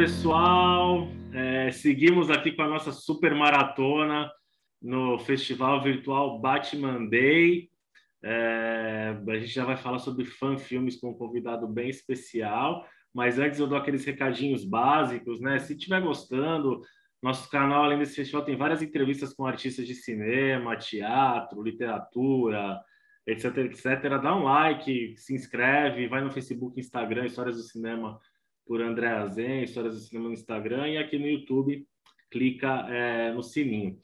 pessoal. Seguimos aqui com a nossa super maratona no Festival Virtual Batman Day. A gente já vai falar sobre filmes com um convidado bem especial, mas antes eu dou aqueles recadinhos básicos, né? Se estiver gostando, nosso canal, além desse festival, tem várias entrevistas com artistas de cinema, teatro, literatura, etc, etc. Dá um like, se inscreve, vai no Facebook, Instagram, Histórias do Cinema por André Azen, Histórias do Cinema no Instagram, e aqui no YouTube, clica no sininho.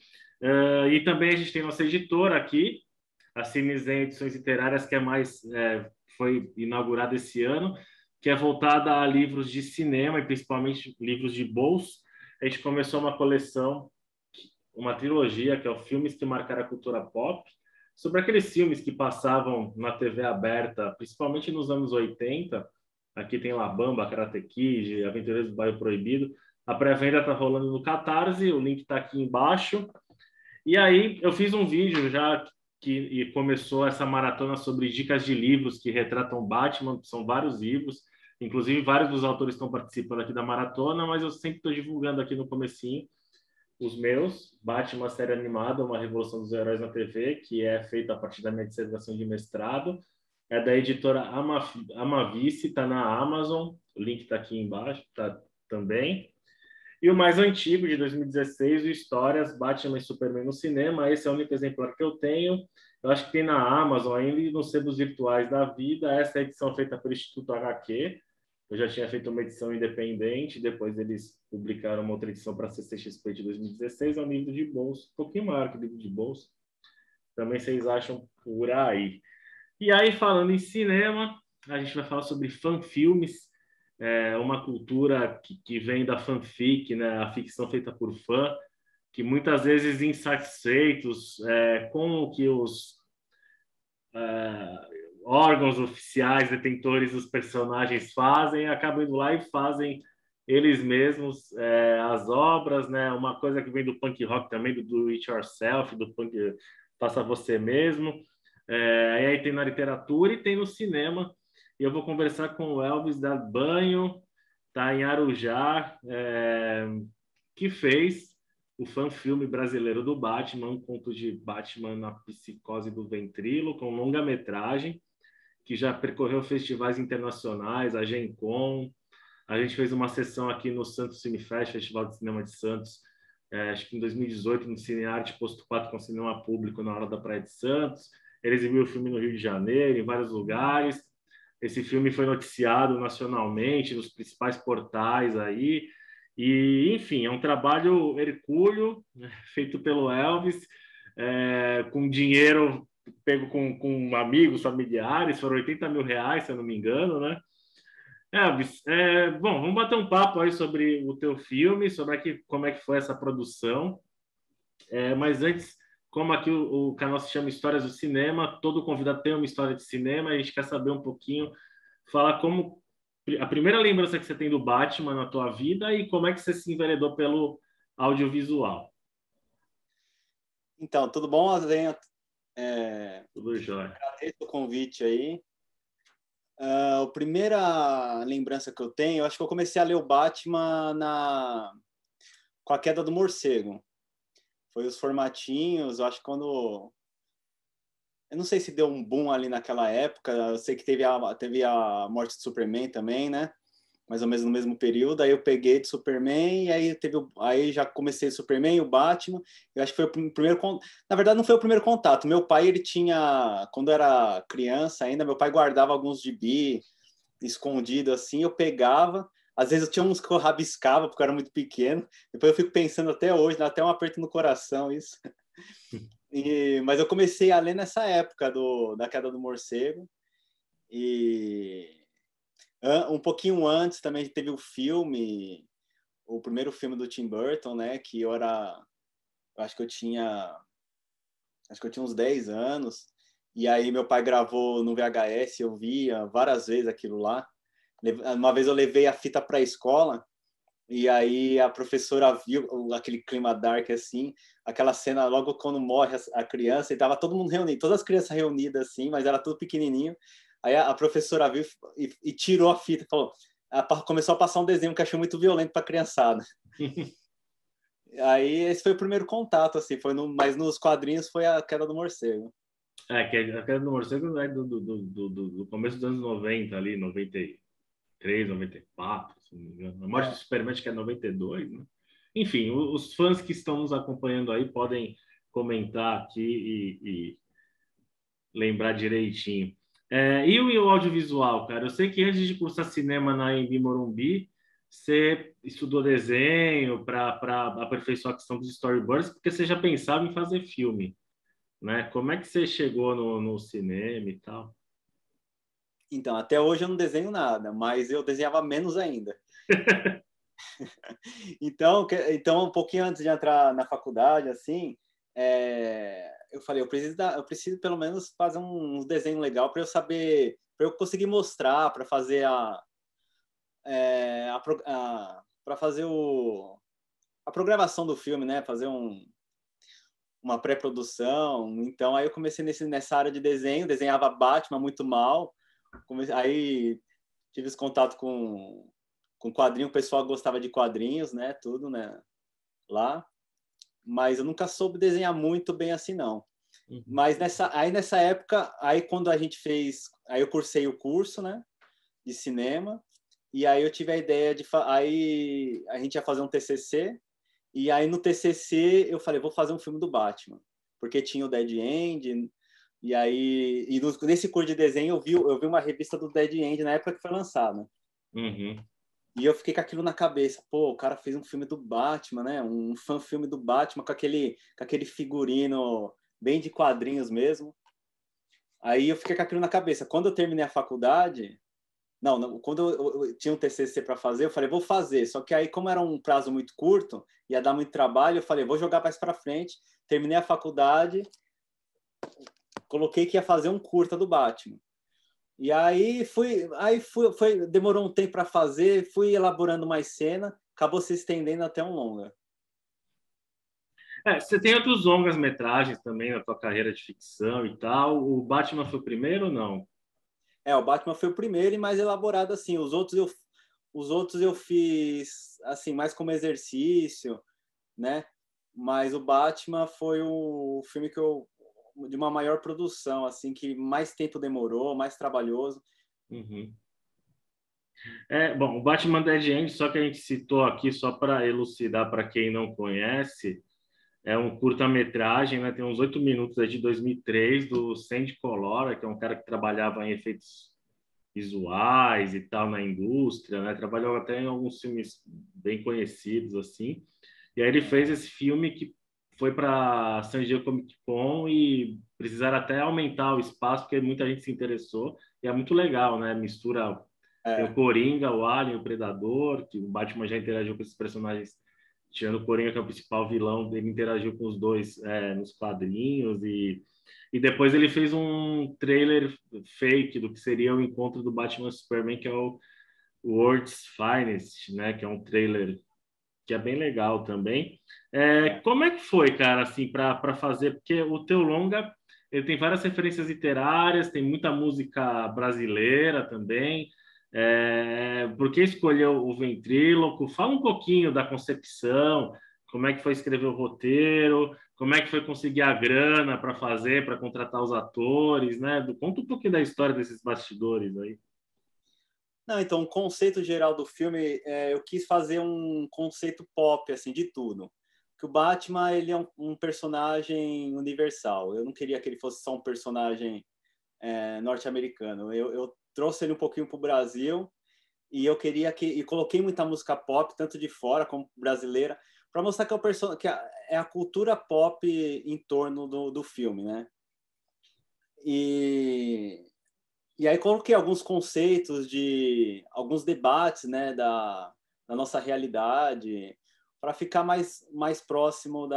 E também a gente tem nossa editora aqui, a Cinezen Edições Literárias, que foi inaugurada esse ano, que é voltada a livros de cinema e principalmente livros de bolso. A gente começou uma coleção, uma trilogia, que é o Filmes que Marcaram a Cultura Pop, sobre aqueles filmes que passavam na TV aberta, principalmente nos anos 80. Aqui tem La Bamba, Karate Kid, Aventureiros do Bairro Proibido. A pré-venda está rolando no Catarse, o link está aqui embaixo. E aí eu fiz um vídeo já e começou essa maratona sobre dicas de livros que retratam Batman. São vários livros, inclusive vários dos autores estão participando aqui da maratona, mas eu sempre estou divulgando aqui no comecinho os meus. Batman, série animada, Uma Revolução dos Heróis na TV, que é feita a partir da minha dissertação de mestrado. É da editora Amavice, está na Amazon, o link está aqui embaixo também. E o mais antigo, de 2016, o Histórias, Batman e Superman no Cinema. Esse é o único exemplar que eu tenho. Eu acho que tem na Amazon ainda e nos sebos virtuais da vida. Essa é a edição feita pelo Instituto HQ. Eu já tinha feito uma edição independente, depois eles publicaram uma outra edição para a CCXP de 2016. É um livro de bolso, um pouquinho maior que livro de bolso. Também vocês acham por aí. E aí, falando em cinema, a gente vai falar sobre fanfilmes, uma cultura que vem da fanfic, né? A ficção feita por fã, que muitas vezes insatisfeitos com o que os órgãos oficiais, detentores dos personagens fazem, acabam indo lá e fazem eles mesmos as obras, né? Uma coisa que vem do punk rock também, do it yourself, do punk faça você mesmo. E aí tem na literatura e tem no cinema. E eu vou conversar com o Elvis da Banho, tá em Arujá, que fez o fanfilme brasileiro do Batman, um conto de Batman na psicose do ventrilo, com longa-metragem, que já percorreu festivais internacionais, a Gen Con. A gente fez uma sessão aqui no Santos Cinefest, Festival de Cinema de Santos, acho que em 2018, no Cinearte Posto 4, com cinema público na hora da Praia de Santos. Ele exibiu o filme no Rio de Janeiro, em vários lugares. Esse filme foi noticiado nacionalmente, nos principais portais aí. E, enfim, é um trabalho hercúleo, né, feito pelo Elvis, com dinheiro pego com amigos, familiares. Foram 80 mil reais, se eu não me engano, né? Elvis, bom, vamos bater um papo aí sobre o teu filme, sobre como é que foi essa produção. Mas antes, como aqui o canal se chama Histórias do Cinema, todo convidado tem uma história de cinema, a gente quer saber um pouquinho, falar como a primeira lembrança que você tem do Batman na tua vida e como é que você se enveredou pelo audiovisual. Então, tudo bom, Azen? Tudo jóia. Agradeço o convite aí. A primeira lembrança que eu tenho, eu acho que eu comecei a ler o Batman com a queda do morcego. Foi os formatinhos, eu acho que quando... Eu não sei se deu um boom ali naquela época, eu sei que teve a morte de Superman também, né? Mais ou menos no mesmo período. Aí eu peguei de Superman e aí já comecei Superman, o Batman. Eu acho que foi o primeiro... Na verdade, não foi o primeiro contato. Meu pai, ele tinha... Quando eu era criança ainda, meu pai guardava alguns gibi escondido assim, eu pegava. Às vezes eu tinha uns que eu rabiscava, porque eu era muito pequeno. Depois eu fico pensando até hoje, dá até um aperto no coração isso. Mas eu comecei a ler nessa época da queda do morcego. E um pouquinho antes também teve o primeiro filme do Tim Burton, né? Que eu acho que eu tinha uns 10 anos. E aí meu pai gravou no VHS, eu via várias vezes aquilo lá. Uma vez eu levei a fita para a escola e aí a professora viu aquele clima dark assim, aquela cena logo quando morre a criança e tava todo mundo reunido, todas as crianças reunidas assim, mas era tudo pequenininho. Aí a professora viu e tirou a fita e falou: começou a passar um desenho que eu achei muito violento para criançada. Aí esse foi o primeiro contato, assim, mas nos quadrinhos foi a Queda do Morcego. Que a Queda do Morcego é do começo dos anos 90 ali, 93, 94, se não me engano. A Morte do Superman acho que é 92, né? Enfim, os fãs que estão nos acompanhando aí podem comentar aqui e lembrar direitinho. E o audiovisual, cara? Eu sei que antes de cursar cinema na Anhembi Morumbi, você estudou desenho para aperfeiçoar a questão dos storyboards, porque você já pensava em fazer filme, né? Como é que você chegou no cinema e tal? Então, até hoje eu não desenho nada, mas eu desenhava menos ainda. Então, um pouquinho antes de entrar na faculdade, assim, eu falei, eu preciso pelo menos fazer um desenho legal para eu saber, para eu conseguir mostrar, para fazer para fazer a programação do filme, né? Fazer uma pré-produção. Então, aí eu comecei nessa área de desenho, desenhava Batman muito mal. Aí tive esse contato com quadrinho, o pessoal gostava de quadrinhos, né? Tudo, né? Lá. Mas eu nunca soube desenhar muito bem assim, não. Uhum. Mas nessa época, aí quando a gente aí eu cursei o curso, né? De cinema. E aí eu tive a ideia aí a gente ia fazer um TCC. E aí no TCC eu falei, vou fazer um filme do Batman. Porque tinha o Dead End. E aí, nesse curso de desenho, eu vi uma revista do Dead End na época que foi lançada. Uhum. E eu fiquei com aquilo na cabeça. Pô, o cara fez um filme do Batman, né? Um fã-filme do Batman com aquele figurino bem de quadrinhos mesmo. Aí eu fiquei com aquilo na cabeça. Quando eu terminei a faculdade... Não, quando eu tinha um TCC para fazer, eu falei, vou fazer. Só que aí, como era um prazo muito curto, ia dar muito trabalho, eu falei, vou jogar mais para frente. Terminei a faculdade, coloquei que ia fazer um curta do Batman. E aí demorou um tempo para fazer, fui elaborando mais cena, acabou se estendendo até um longa. Você tem outros longas-metragens também na tua carreira de ficção e tal. O Batman foi o primeiro ou não? O Batman foi o primeiro e mais elaborado assim. Os outros eu fiz assim mais como exercício, né? Mas o Batman foi o filme de uma maior produção, assim, que mais tempo demorou, mais trabalhoso. Uhum. Bom, o Batman Dead End, só que a gente citou aqui só para elucidar para quem não conhece, é um curta-metragem, né? Tem uns 8 minutos, é de 2003, do Sandy Colora, que é um cara que trabalhava em efeitos visuais e tal na indústria, né? Trabalhou até em alguns filmes bem conhecidos, assim. E aí ele fez esse filme que foi para San Diego Comic Con e precisaram até aumentar o espaço, porque muita gente se interessou. E é muito legal, né? Mistura... Tem o Coringa, o Alien, o Predador, que o Batman já interagiu com esses personagens, tirando o Coringa, que é o principal vilão, ele interagiu com os dois nos quadrinhos e depois ele fez um trailer fake do que seria o encontro do Batman e Superman, que é o World's Finest, né? Que é um trailer que é bem legal também. Como é que foi, cara, assim, para fazer? Porque o teu longa, ele tem várias referências literárias, tem muita música brasileira também. Por que escolheu o Ventríloco? Fala um pouquinho da concepção, como é que foi escrever o roteiro, como é que foi conseguir a grana para fazer, para contratar os atores, né? Conta um pouquinho da história desses bastidores aí. Não, então, o conceito geral do filme, eu quis fazer um conceito pop, assim, de tudo. Que o Batman, ele é um personagem universal. Eu não queria que ele fosse só um personagem norte-americano. Eu trouxe ele um pouquinho para o Brasil e eu queria e coloquei muita música pop, tanto de fora como brasileira, para mostrar que é a cultura pop em torno do filme, né? E aí coloquei alguns conceitos alguns debates, né, da nossa realidade, para ficar mais próximo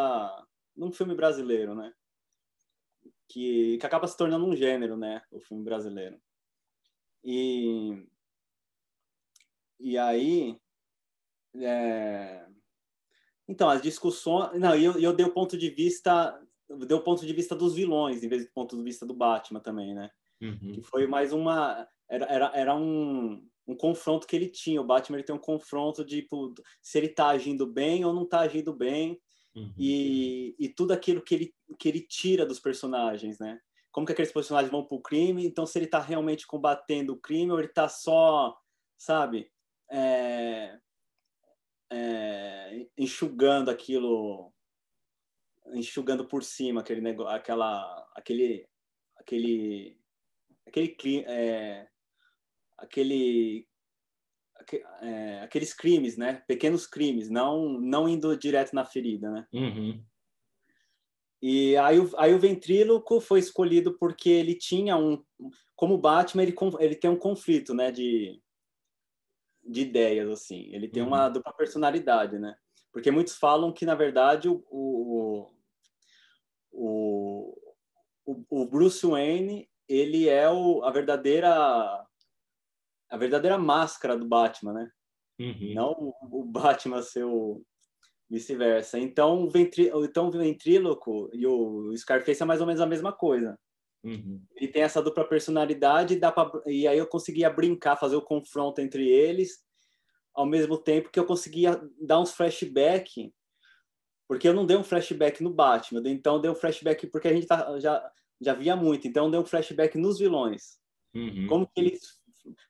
num filme brasileiro, né? Que acaba se tornando um gênero, né, o filme brasileiro. E aí, então as discussões, não, eu dei o ponto de vista dos vilões em vez do ponto de vista do Batman também, né? Uhum. Que foi mais era um um confronto que ele tinha. O Batman ele tem um confronto de tipo, se ele está agindo bem ou não está agindo bem, e tudo aquilo que ele tira dos personagens, né? Como que aqueles personagens vão para o crime, então se ele está realmente combatendo o crime ou ele está só, sabe, enxugando aquilo, enxugando por cima aquele negócio, aqueles crimes, né? Pequenos crimes, não indo direto na ferida, né? E aí o ventríloco foi escolhido porque ele tinha como Batman ele tem um conflito, né? De ideias, assim. Ele tem uma dupla personalidade, né? Porque muitos falam que, na verdade, o Bruce Wayne, ele é a verdadeira máscara do Batman, né? Não o Batman ser o vice-versa. Então, o ventríloco e o Scarface é mais ou menos a mesma coisa. Ele tem essa dupla personalidade e aí eu conseguia brincar, fazer o confronto entre eles, ao mesmo tempo que eu conseguia dar uns flashback, porque eu não dei um flashback no Batman, então eu dei um flashback porque a gente já via muito, então eu dei um flashback nos vilões. Como que eles...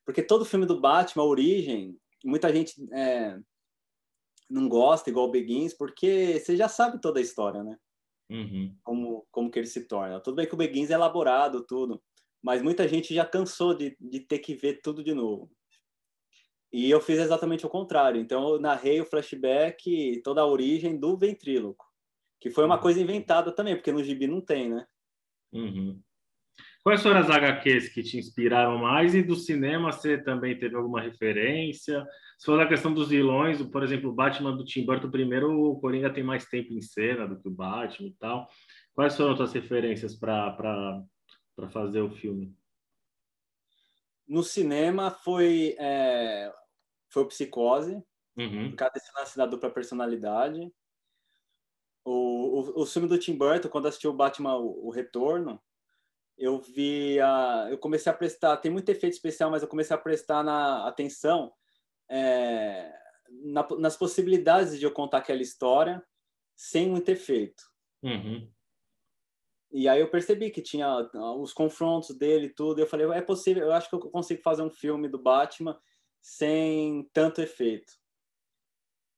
Porque todo filme do Batman, a origem, muita gente não gosta, igual o Begins, porque você já sabe toda a história, né? Como que ele se torna. Tudo bem que o Begins é elaborado, tudo, mas muita gente já cansou de ter que ver tudo de novo. E eu fiz exatamente o contrário. Então, eu narrei o flashback, toda a origem do ventríloco, que foi uma coisa inventada também, porque no gibi não tem, né? Quais foram as HQs que te inspiraram mais? E do cinema, você também teve alguma referência? Se for da questão dos vilões, por exemplo, o Batman do Tim Burton, primeiro, o Coringa tem mais tempo em cena do que o Batman e tal. Quais foram as tuas referências para fazer o filme? No cinema foi o Psicose, por causa desse lance da dupla personalidade. O filme do Tim Burton, quando assisti o Batman, o Retorno, eu comecei a prestar, tem muito efeito especial, mas eu comecei a prestar atenção nas possibilidades de eu contar aquela história sem muito efeito. E aí eu percebi que tinha os confrontos dele e tudo, e eu falei, é possível, eu acho que eu consigo fazer um filme do Batman sem tanto efeito.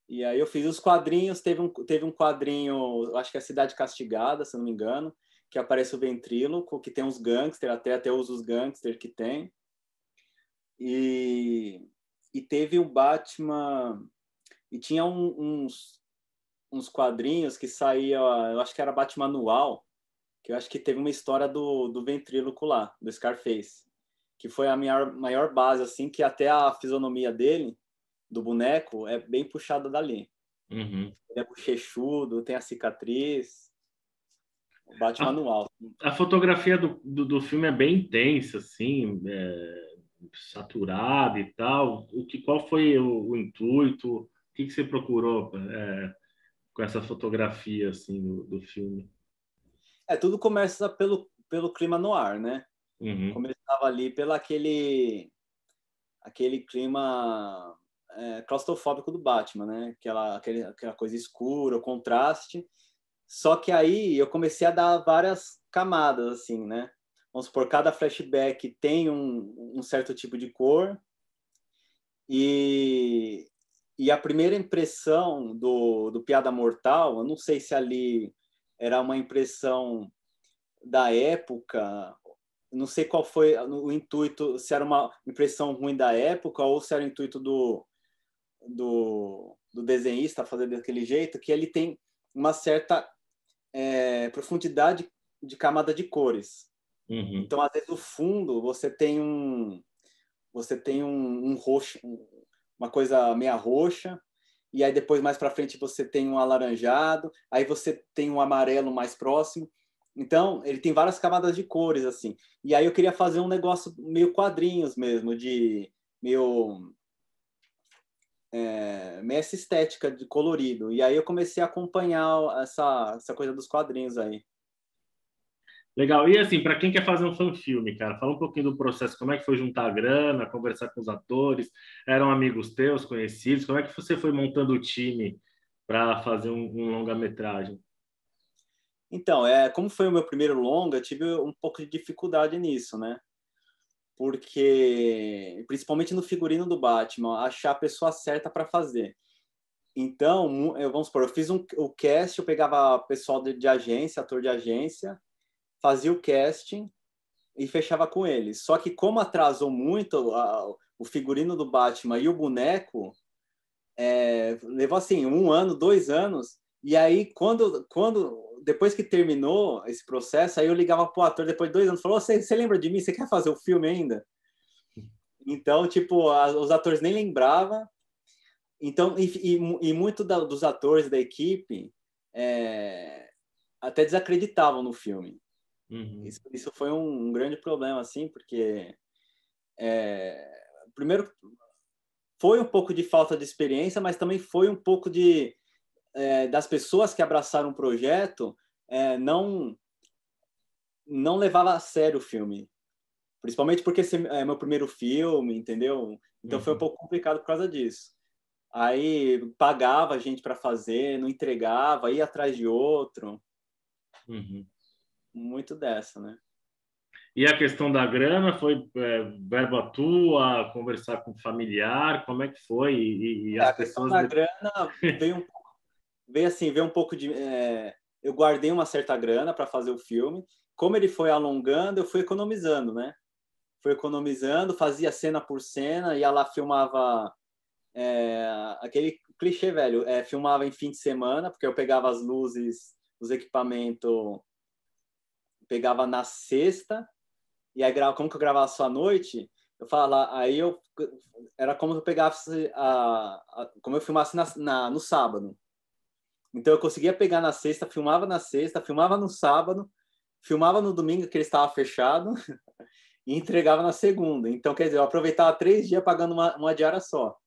E aí eu fiz os quadrinhos, teve um quadrinho, eu acho que é a Cidade Castigada, se não me engano, que aparece o ventríloco, que tem uns gangsters, até usa os gangsters que tem. E teve o Batman, e tinha uns quadrinhos que saía, eu acho que era Batman Anual, que eu acho que teve uma história do ventríloco lá, do Scarface, que foi a minha maior base, assim, que até a fisionomia dele, do boneco, é bem puxada dali. Ele é bochechudo, tem a cicatriz, o Batman Anual. A fotografia do filme é bem intensa, assim, saturada e tal. Qual foi o intuito? O que você procurou com essa fotografia assim do filme? Tudo começa pelo clima no ar, né? Começava ali pelo aquele clima claustrofóbico do Batman, né? Aquela coisa escura, o contraste. Só que aí eu comecei a dar várias camadas, assim, né? Vamos supor, cada flashback tem um certo tipo de cor. E a primeira impressão do Piada Mortal, eu não sei se ali era uma impressão da época, não sei qual foi o intuito, se era uma impressão ruim da época ou se era o intuito do desenhista fazer daquele jeito, que ele tem uma certa profundidade de camada de cores. Então, às vezes, no fundo, você tem um roxo, uma coisa meia roxa, e aí depois, mais para frente, você tem um alaranjado, aí você tem um amarelo mais próximo. Então, ele tem várias camadas de cores, assim. E aí eu queria fazer um negócio meio quadrinhos mesmo, meio essa estética de colorido. E aí eu comecei a acompanhar essa coisa dos quadrinhos aí. Legal. E assim, para quem quer fazer um fanfilme, cara, fala um pouquinho do processo, como é que foi juntar grana, conversar com os atores, eram amigos teus, conhecidos, como é que você foi montando o time para fazer um longa-metragem? Então, como foi o meu primeiro longa, eu tive um pouco de dificuldade nisso, né? Porque, principalmente no figurino do Batman, achar a pessoa certa para fazer. Então, vamos supor, eu fiz o cast, eu pegava pessoal de agência, ator de agência, fazia o casting e fechava com eles. Só que como atrasou muito o figurino do Batman e o boneco, levou assim 1 ano, 2 anos. E aí, depois que terminou esse processo, aí eu ligava pro ator depois de 2 anos, falou: você lembra de mim? Você quer fazer o filme ainda? Então, tipo, os atores nem lembravam. Então, e muito dos atores da equipe até desacreditavam no filme. Uhum, Isso foi um grande problema, assim, porque primeiro foi um pouco de falta de experiência, mas também foi um pouco das pessoas que abraçaram o projeto não levava a sério o filme, principalmente porque esse é meu primeiro filme, entendeu? Então foi um uhum, pouco complicado por causa disso. Aí pagava a gente para fazer, não entregava, ia atrás de outro, uhum. muito dessa, né? E a questão da grana foi verba tua, conversar com familiar, como é que foi? E as A questão pessoas... da grana veio um pouco de. Eu guardei uma certa grana para fazer o filme. Como ele foi alongando, eu fui economizando, né? Fui economizando, fazia cena por cena, ia lá, filmava aquele clichê velho, filmava em fim de semana, porque eu pegava as luzes, os equipamentos, pegava na sexta, e aí como que eu gravava só à noite, eu falava, aí eu era como eu pegasse como eu filmasse no sábado. Então eu conseguia pegar na sexta, filmava no sábado, filmava no domingo que ele estava fechado e entregava na segunda. Então, quer dizer, eu aproveitava 3 dias pagando uma diária só.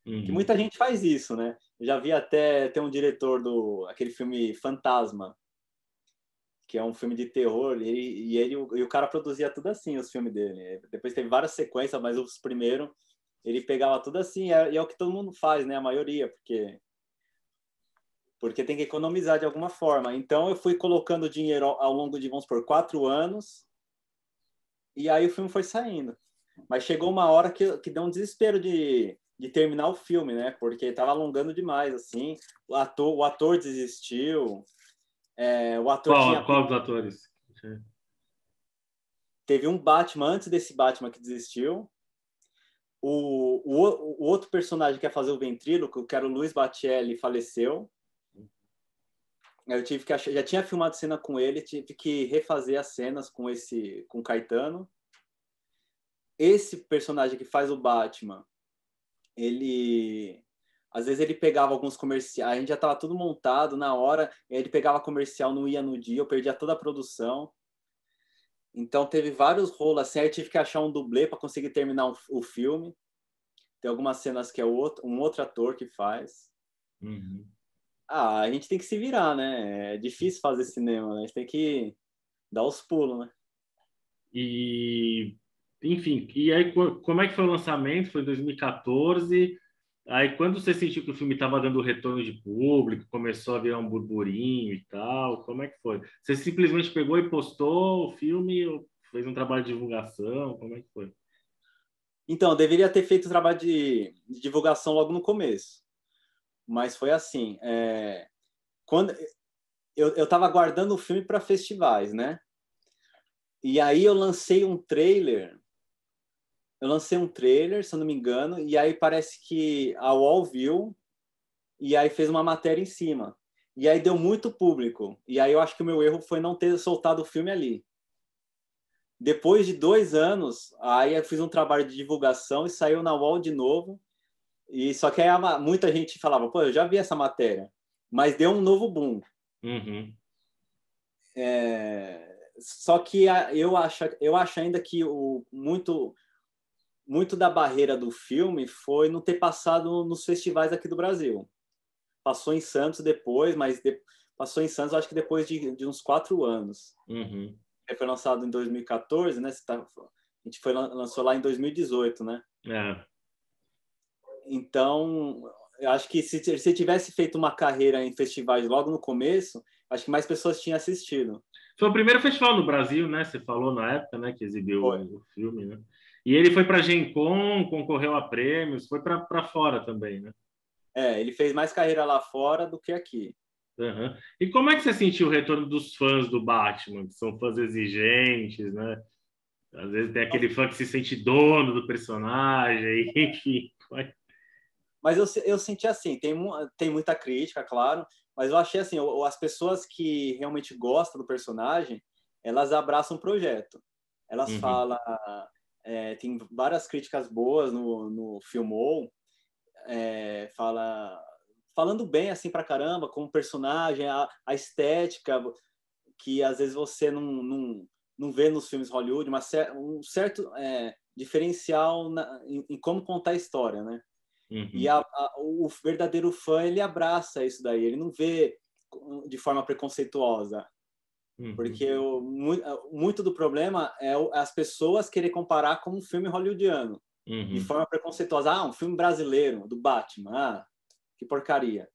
Que Uhum. muita gente faz isso, né? Eu já vi até ter um diretor do aquele filme Fantasma, que é um filme de terror, e o cara produzia tudo assim, os filmes dele. Depois teve várias sequências, mas os primeiros ele pegava tudo assim, e é o que todo mundo faz, né? A maioria, porque tem que economizar de alguma forma. Então eu fui colocando dinheiro ao longo de, vamos por 4 anos, e aí o filme foi saindo. Mas chegou uma hora que deu um desespero de terminar o filme, né? Porque estava alongando demais, assim. O ator desistiu. O ator Qual dos atores? teve um Batman antes desse Batman que desistiu. O outro personagem que ia fazer o ventríloco, que era o Luiz Batelli, faleceu. Eu tive que já tinha filmado cena com ele, tive que refazer as cenas com o Caetano. Esse personagem que faz o Batman, ele às vezes ele pegava alguns comerciais, a gente já estava tudo montado na hora, ele pegava comercial, não ia no dia, eu perdia toda a produção. Então teve vários rolos assim, aí eu tive que achar um dublê para conseguir terminar o filme. Tem algumas cenas que é um outro ator que faz. Uhum. A gente tem que se virar, né? É difícil fazer cinema, né? A gente tem que dar os pulos, né? E, enfim, e aí como é que foi o lançamento? Foi em 2014. Aí quando você sentiu que o filme estava dando retorno de público, começou a virar um burburinho e tal, como é que foi? Você simplesmente pegou e postou o filme ou fez um trabalho de divulgação? Como é que foi? Então, eu deveria ter feito o trabalho de divulgação logo no começo. Mas foi assim, quando eu estava guardando o filme para festivais, né? E aí eu lancei um trailer, se eu não me engano, e aí parece que a UOL viu e aí fez uma matéria em cima. E aí deu muito público. E aí eu acho que o meu erro foi não ter soltado o filme ali. Depois de 2 anos, aí eu fiz um trabalho de divulgação e saiu na UOL de novo. E só que aí muita gente falava, pô, eu já vi essa matéria, mas deu um novo boom. Uhum. Só que eu acho ainda que muito da barreira do filme foi não ter passado nos festivais aqui do Brasil. Passou em Santos depois, mas passou em Santos, acho que depois de uns 4 anos. Uhum. foi lançado em 2014, né? A gente lançou lá em 2018, né? É. Então, eu acho que se você tivesse feito uma carreira em festivais logo no começo, acho que mais pessoas tinham assistido. Foi o primeiro festival no Brasil, né? Você falou na época, né? Que exibiu Foi. o filme, né? E ele foi para a Gen Con, concorreu a prêmios, foi para fora também, né? Ele fez mais carreira lá fora do que aqui. Uhum. E como é que você sentiu o retorno dos fãs do Batman, que são fãs exigentes, né? Às vezes tem aquele fã que se sente dono do personagem, enfim. Mas eu senti assim, tem muita crítica, claro, mas eu achei assim, as pessoas que realmente gostam do personagem, elas abraçam o projeto. Elas Uhum. falam, tem várias críticas boas no Filmou, falando bem assim pra caramba, como personagem, a estética, que às vezes você não vê nos filmes Hollywood, mas um certo diferencial em como contar a história, né? E Uhum. o verdadeiro fã, ele abraça isso daí, ele não vê de forma preconceituosa. Uhum. Porque muito do problema é as pessoas querer comparar com um filme hollywoodiano, de Uhum. forma preconceituosa. Ah, um filme brasileiro, do Batman, ah, que porcaria.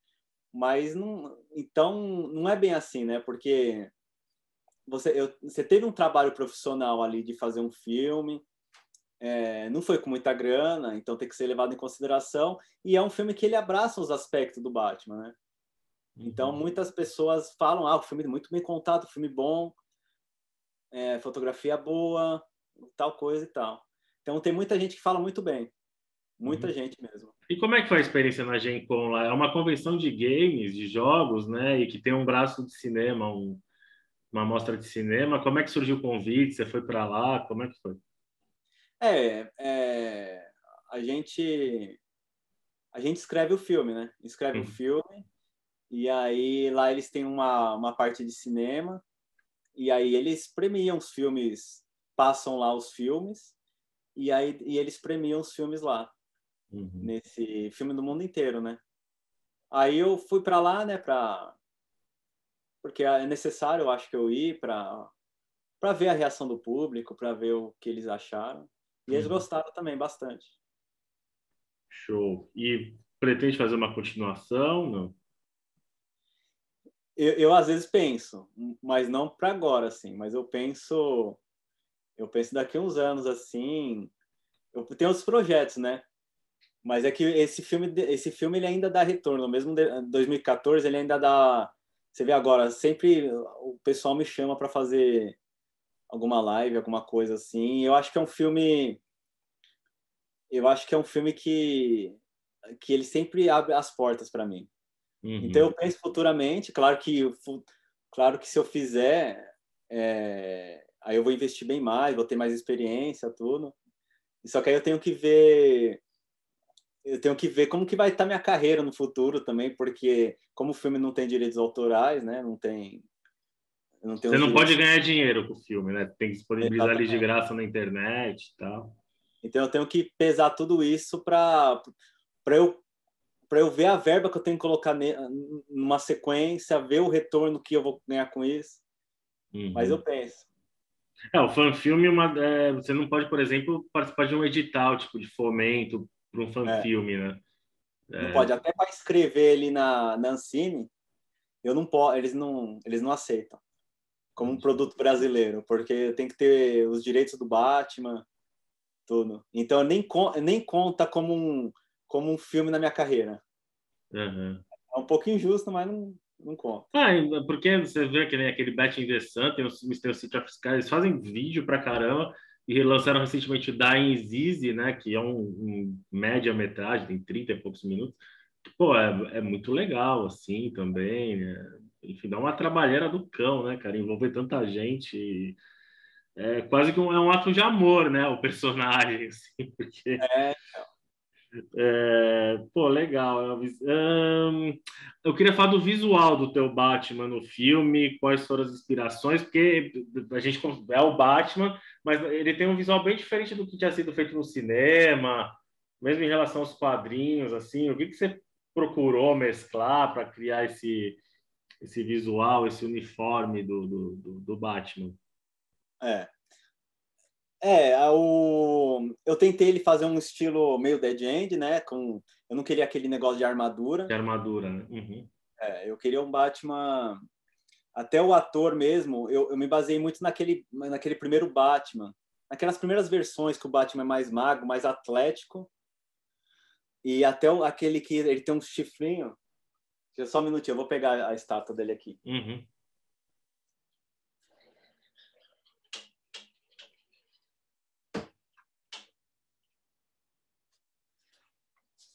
Mas não, então não é bem assim, né? Porque você teve um trabalho profissional ali de fazer um filme, não foi com muita grana, então tem que ser levado em consideração. E é um filme que ele abraça os aspectos do Batman, né? Então Uhum. muitas pessoas falam, o filme é muito bem contado, filme bom, fotografia boa, tal coisa e tal. Então tem muita gente que fala muito bem, muita Uhum. gente mesmo. E como é que foi a experiência na Gen Con lá? É uma convenção de games, de jogos, né? E que tem um braço de cinema, uma mostra de cinema. Como é que surgiu o convite? Você foi para lá? Como é que foi? É, é, a gente a gente escreve o filme, né? Escreve o Uhum. filme e aí lá eles têm uma parte de cinema e aí eles premiam os filmes, passam lá os filmes e eles premiam os filmes lá Uhum. nesse filme do mundo inteiro, né? Aí eu fui para lá, né? Porque é necessário, eu acho que eu ir para ver a reação do público, para ver o que eles acharam. E eles Uhum. gostaram também bastante. Show. E pretende fazer uma continuação? Não? Eu às vezes penso, mas não para agora, assim. Mas eu penso daqui a uns anos, assim. Eu tenho outros projetos, né? Mas é que esse filme ele ainda dá retorno. Mesmo em 2014, ele ainda dá. Você vê agora, sempre o pessoal me chama para fazer alguma live, alguma coisa assim. Eu acho que é um filme que ele sempre abre as portas para mim. Então Uhum. eu penso futuramente, claro que se eu fizer, aí eu vou investir bem mais, vou ter mais experiência, tudo. Só que aí eu tenho que ver como que vai estar minha carreira no futuro também, porque como o filme não tem direitos autorais, né? Não tem Você os não pode direitos ganhar dinheiro com o filme, né? Tem que disponibilizar ele de exatamente. graça na internet e tal. Então eu tenho que pesar tudo isso para eu ver a verba que eu tenho que colocar numa sequência, ver o retorno que eu vou ganhar com isso. Mas eu Uhum. penso. O fanfilme, você não pode, por exemplo, participar de um edital, tipo, de fomento para um É, fanfilme, né? não É, pode. Até para escrever ali na Ancine, eu não posso, eles não aceitam como um produto brasileiro, porque tem que ter os direitos do Batman, tudo. Então nem conta como um filme na minha carreira. uhum. É um pouco injusto, mas não conta. Porque você vê que nem aquele Bat in the Sun, tem o Mr. City of Sky, eles fazem vídeo pra caramba e lançaram recentemente o Dying Zizi, né? Que é um média-metragem, tem 30 e poucos minutos. Pô, é muito legal, assim, também, né? Enfim, dá uma trabalheira do cão, né, cara? Envolver tanta gente. É quase que é um ato de amor, né? O personagem, assim, porque É, pô, legal, Elvis. Eu queria falar do visual do teu Batman no filme, quais foram as inspirações, porque a gente é o Batman, mas ele tem um visual bem diferente do que tinha sido feito no cinema, mesmo em relação aos quadrinhos, assim. O que você procurou mesclar para criar esse visual, esse uniforme do Batman? É. Eu tentei ele fazer um estilo meio Dead End, né? Eu não queria aquele negócio de armadura. De armadura, né? Uhum. Eu queria um Batman... Até o ator mesmo, eu me baseei muito naquele primeiro Batman. Naquelas primeiras versões que o Batman é mais magro, mais atlético. E até aquele que ele tem um chifrinho. Só um minutinho, eu vou pegar a estátua dele aqui. Uhum.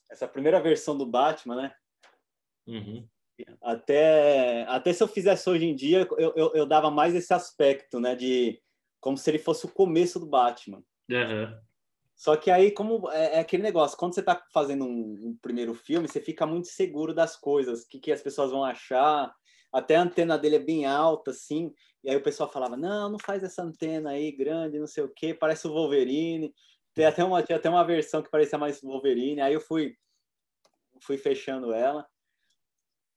Essa primeira versão do Batman, né? Uhum. Até se eu fizesse hoje em dia, eu dava mais esse aspecto, né? De como se ele fosse o começo do Batman. Uhum. Só que aí, como é aquele negócio, quando você está fazendo um primeiro filme, você fica muito seguro das coisas, o que as pessoas vão achar. Até a antena dele é bem alta, assim. E aí o pessoal falava, não faz essa antena aí grande, não sei o quê, parece o Wolverine. Tinha até uma versão que parecia mais Wolverine. Aí eu fui fechando ela.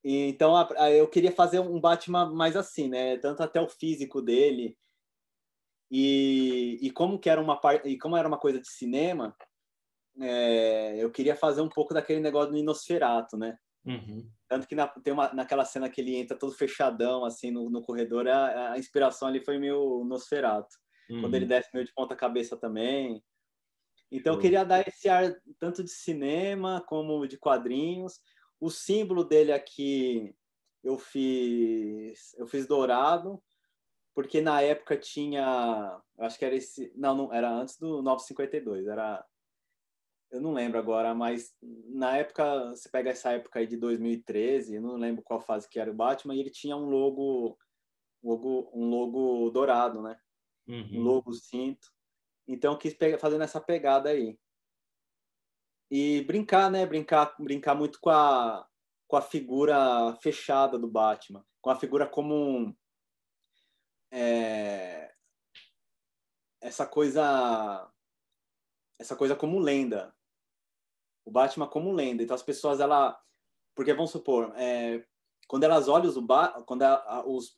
E, então eu queria fazer um Batman mais assim, né? Tanto até o físico dele. E como era uma coisa de cinema, eu queria fazer um pouco daquele negócio do Inosferato, né? Uhum. Tanto que naquela cena que ele entra todo fechadão, assim, no corredor, a inspiração ali foi meio Nosferato. Uhum. Quando ele desce meio de ponta cabeça também. Então eu Show. queria dar esse ar tanto de cinema como de quadrinhos. O símbolo dele aqui eu fiz dourado, porque na época tinha, acho que era esse, não era antes do 952, eu não lembro agora, mas na época, você pega essa época aí de 2013, eu não lembro qual fase que era o Batman, e ele tinha um logo dourado, né? Uhum. Um logo cinto. Então eu quis fazer nessa pegada aí. E brincar, né? Brincar muito com a figura fechada do Batman, com a figura como essa coisa como lenda. O Batman como lenda. Então as pessoas, porque vamos supor, quando elas olham quando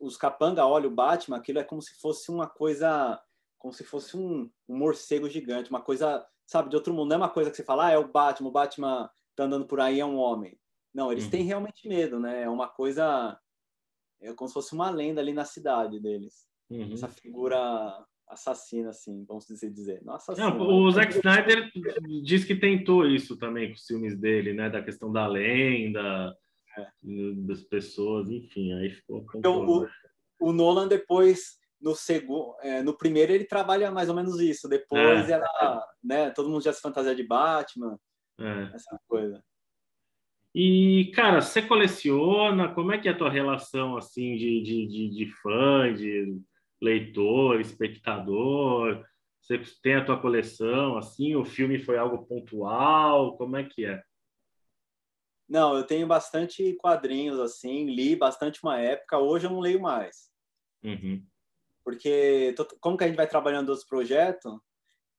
os capanga olham o Batman, aquilo é como se fosse uma coisa, como se fosse um morcego gigante, uma coisa, sabe, de outro mundo. Não é uma coisa que você fala, é o Batman tá andando por aí, é um homem. Não, eles têm realmente medo, né? É uma coisa, é como se fosse uma lenda ali na cidade deles. Uhum. Essa figura assassina, assim, vamos dizer. Não assassina, Não, mas... o Zack Snyder diz que tentou isso também com os filmes dele, né? Da questão da lenda, das pessoas, enfim, aí ficou então, o Nolan depois, no primeiro, ele trabalha mais ou menos isso. Depois, né, todo mundo já se fantasia de Batman, essa coisa. E, cara, você coleciona? Como é que é a tua relação, assim, de fã, de leitor, espectador? Você tem a tua coleção, assim? O filme foi algo pontual? Como é que é? Não, eu tenho bastante quadrinhos, assim, li bastante uma época. Hoje eu não leio mais. Uhum. Porque, como que a gente vai trabalhando outros projetos,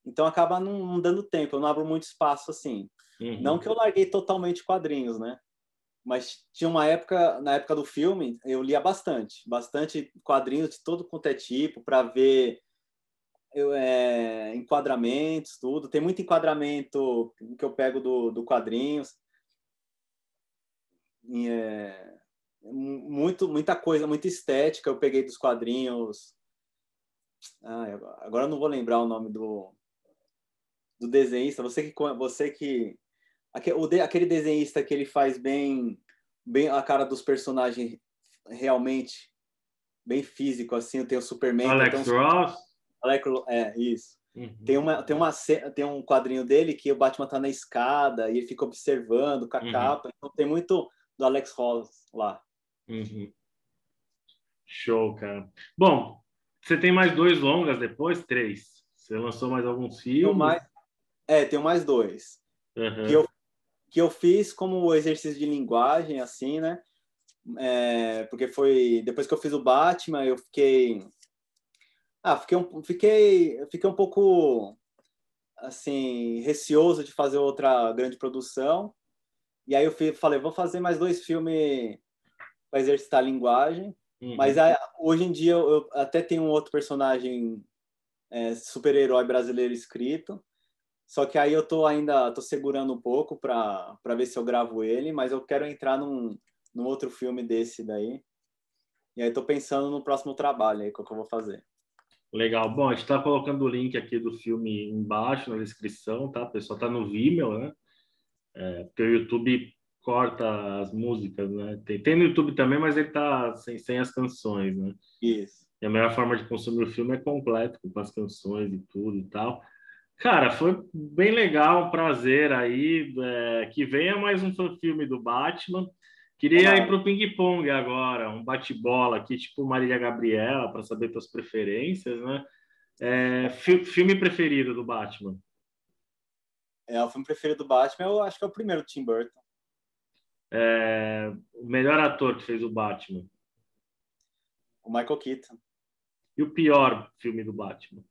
então acaba não dando tempo. Eu não abro muito espaço, assim. Uhum. Não que eu larguei totalmente quadrinhos, né? Mas tinha uma época, na época do filme, eu lia bastante quadrinhos de todo quanto é tipo, para ver enquadramentos, tudo. Tem muito enquadramento que eu pego do quadrinhos. E, muita coisa, muita estética eu peguei dos quadrinhos. Agora eu não vou lembrar o nome do desenhista. Aquele desenhista que ele faz bem a cara dos personagens realmente bem físico, assim. Tem o Superman, Alex Ross? Isso. Uhum. Tem um quadrinho dele que o Batman tá na escada e ele fica observando com a capa. Então tem muito do Alex Ross lá. Uhum. Show, cara. Bom, você tem mais 2 longas depois? 3. Você lançou mais alguns filmes? Tenho mais 2. Uhum. Que eu fiz como exercício de linguagem, assim, né? Porque foi depois que eu fiz o Batman, eu fiquei fiquei um pouco assim receoso de fazer outra grande produção. E aí eu falei, vou fazer mais 2 filmes para exercitar a linguagem. Uhum. Mas hoje em dia eu até tenho um outro personagem super-herói brasileiro escrito. Só que aí eu tô segurando um pouco para ver se eu gravo ele, mas eu quero entrar num outro filme desse daí. E aí tô pensando no próximo trabalho aí, que eu vou fazer. Legal. Bom, a gente está colocando o link aqui do filme embaixo na descrição, tá? O pessoal tá no Vimeo, né? Porque o YouTube corta as músicas, né? Tem no YouTube também, mas ele tá sem as canções, né? Isso. E a melhor forma de consumir o filme é completo, com as canções e tudo e tal. Cara, foi bem legal, um prazer aí. Que venha mais um filme do Batman. Queria ir Tomara. para o ping-pong agora, um bate-bola aqui, tipo Marília Gabriela, para saber tuas preferências, né? Filme preferido do Batman? O filme preferido do Batman, eu acho que é o primeiro, Tim Burton. O melhor ator que fez o Batman? O Michael Keaton. E o pior filme do Batman?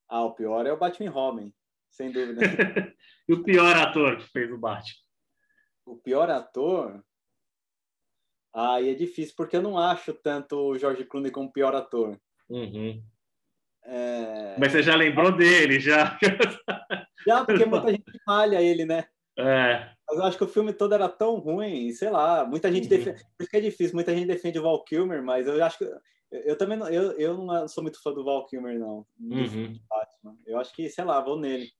O pior é o Batman Robin, sem dúvida. E o pior ator que fez o Batman? O pior ator... Aí é difícil, porque eu não acho tanto o George Clooney como pior ator. Uhum. Mas você já lembrou dele, já? Já, porque muita gente malha ele, né? É. Mas eu acho que o filme todo era tão ruim, sei lá, muita gente defende... Por isso que é difícil, muita gente defende o Val Kilmer, mas eu acho que... Eu também não, eu não sou muito fã do Val Kilmer, não, do filme de Batman. Eu acho que, sei lá, vou nele.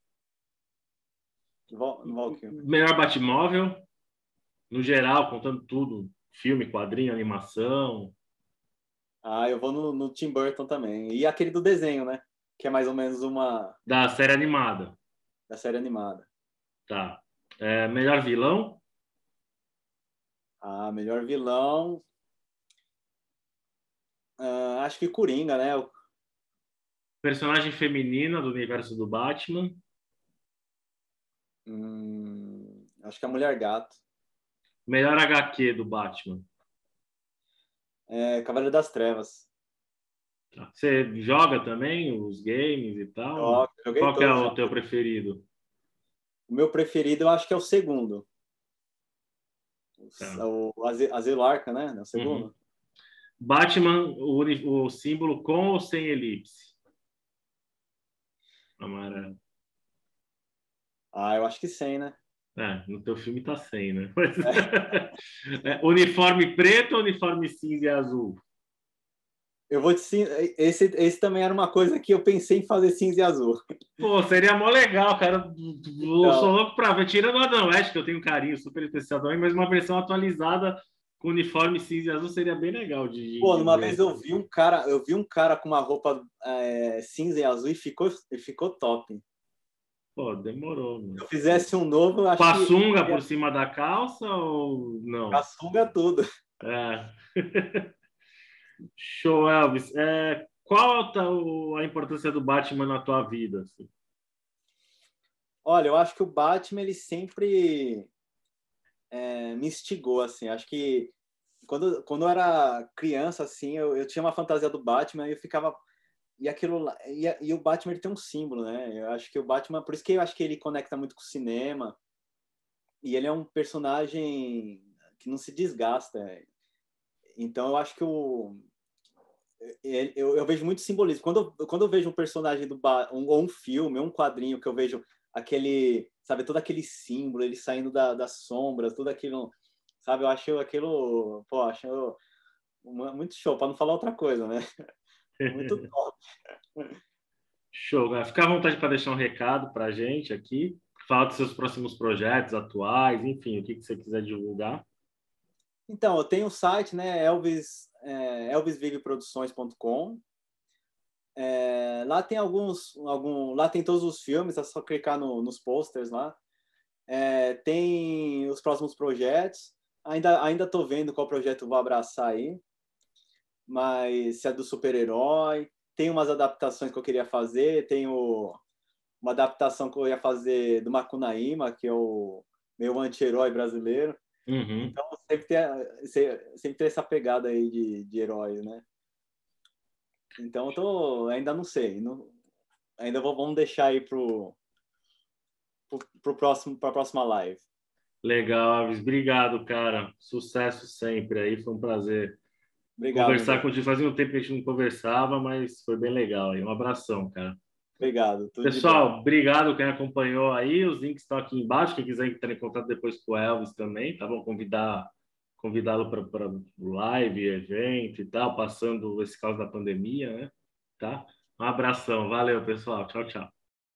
No Val Kilmer. Melhor Batmóvel, no geral, contando tudo. Filme, quadrinho, animação. Eu vou no Tim Burton também. E aquele do desenho, né? Que é mais ou menos uma... Da série animada. Da série animada. Tá. Melhor vilão? Melhor vilão... acho que Coringa, né? Personagem feminina do universo do Batman? Acho que é a Mulher Gato. Melhor HQ do Batman? Cavaleiro das Trevas. Tá. Você joga também os games e tal? Joguei Qual que é todos. o teu preferido? O meu preferido eu acho que é o segundo. Tá. O Asilo Arkham, né? É o segundo. Uhum. Batman, o símbolo com ou sem elipse? Amarelo. Eu acho que sem, né? No teu filme tá sem, né? Mas... uniforme preto ou uniforme cinza e azul? Eu vou te esse também era uma coisa que eu pensei em fazer cinza e azul. Pô, seria mó legal, cara. Eu sou Então, louco pra ver. Tirando o Adam West, que eu tenho um carinho super especial também, mas uma versão atualizada com uniforme cinza e azul seria bem legal de numa ver. vez eu vi um cara com uma roupa cinza e azul e ficou top. Pô, demorou, mano. Se eu fizesse um novo, eu acho Com a que sunga por cima da calça ou não? a sunga tudo. É. Show, Elvis. Qual a importância do Batman na tua vida? Assim? Olha, eu acho que o Batman ele sempre me instigou, assim. Acho que quando eu era criança, assim, eu tinha uma fantasia do Batman e eu ficava... E aquilo lá, e o Batman ele tem um símbolo, né? Eu acho que o Batman... Por isso que eu acho que ele conecta muito com o cinema. E ele é um personagem que não se desgasta. Então, eu acho que eu vejo muito simbolismo. Quando eu vejo um personagem ou um filme, ou um quadrinho, que eu vejo aquele, sabe, todo aquele símbolo, ele saindo das sombras, tudo aquilo, sabe, eu acho aquilo, acho muito show, para não falar outra coisa, né? Muito top. Show, né? Fica à vontade para deixar um recado para a gente aqui, falar dos seus próximos projetos atuais, enfim, o que você quiser divulgar. Então, eu tenho um site, né, elvisviveproduções.com. Lá tem lá tem todos os filmes, é só clicar nos posters lá. Tem os próximos projetos. Ainda estou vendo qual projeto eu vou abraçar aí, mas se é do super-herói. Tem umas adaptações que eu queria fazer. Uma adaptação que eu ia fazer do Macunaíma, que é o meu anti-herói brasileiro. Uhum. Então sempre tem essa pegada aí de herói, né? Então ainda não sei. Vamos deixar aí para a próxima live. Legal, Alves. Obrigado, cara. Sucesso sempre aí. Foi um prazer Obrigado, conversar André. contigo. Fazia um tempo que a gente não conversava, mas foi bem legal. Um abração, cara. Obrigado, tudo de bom. Pessoal, obrigado quem acompanhou aí. Os links estão aqui embaixo. Quem quiser entrar em contato depois com o Elvis também, tá bom? Convidá-lo para o live, evento e tal, passando esse caos da pandemia, né? Tá? Um abração. Valeu, pessoal. Tchau, tchau.